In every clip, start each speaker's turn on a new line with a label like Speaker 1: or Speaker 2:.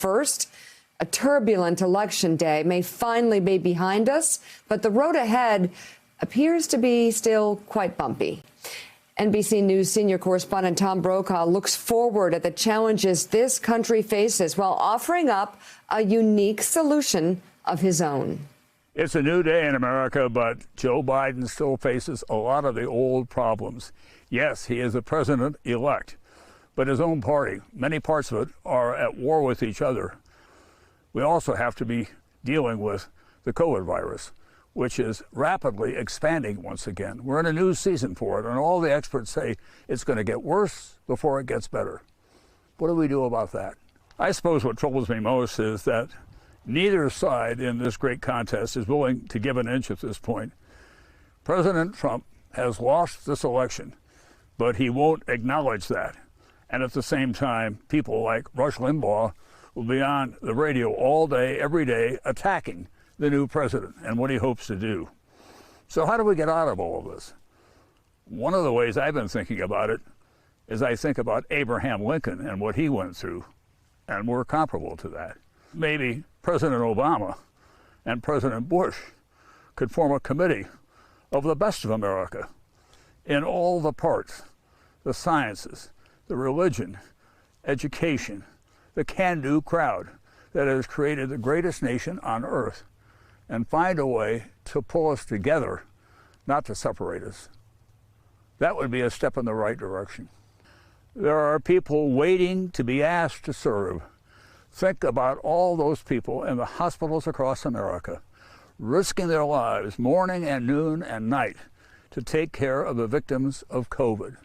Speaker 1: First, a turbulent election day may finally be behind us, but the road ahead appears to be still quite bumpy. NBC News senior correspondent Tom Brokaw looks forward at the challenges this country faces while offering up a unique solution of his own.
Speaker 2: It's a new day in America, but Joe Biden still faces a lot of the old problems. Yes, he is the president-elect, but his own party, many parts of it, are at war with each other. We also have to be dealing with the COVID virus, which is rapidly expanding once again. We're in a new season for it, and all the experts say it's going to get worse before it gets better. What do we do about that? I suppose what troubles me most is that neither side in this great contest is willing to give an inch at this point. President Trump has lost this election, but he won't acknowledge that. And at the same time, people like Rush Limbaugh will be on the radio all day, every day, attacking the new president and what he hopes to do. So how do we get out of all of this? One of the ways I've been thinking about it is I think about Abraham Lincoln and what he went through, and we're comparable to that. Maybe President Obama and President Bush could form a committee of the best of America in all the parts, the sciences, the religion, education, the can-do crowd that has created the greatest nation on earth, and find a way to pull us together, not to separate us. That would be a step in the right direction. There are people waiting to be asked to serve. Think about all those people in the hospitals across America, risking their lives morning and noon and night to take care of the victims of COVID.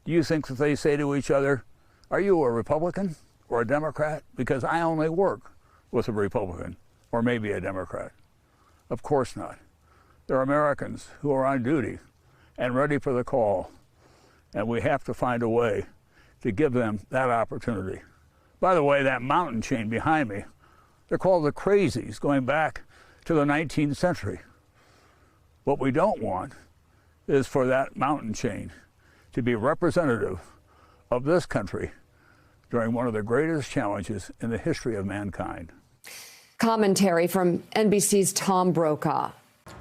Speaker 2: Do you think that they say to each other, "Are you a Republican or a Democrat? Because I only work with a Republican or maybe a Democrat." Of course not. They're Americans who are on duty and ready for the call, and we have to find a way to give them that opportunity. By the way, that mountain chain behind me, they're called the Crazies, going back to the 19th century. What we don't want is for that mountain chain to be representative of this country during one of the greatest challenges in the history of mankind.
Speaker 1: Commentary from NBC's Tom Brokaw.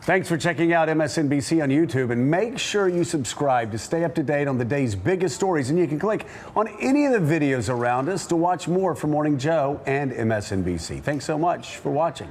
Speaker 3: Thanks for checking out MSNBC on YouTube, and make sure you subscribe to stay up to date on the day's biggest stories. And you can click on any of the videos around us to watch more from Morning Joe and MSNBC. Thanks so much for watching.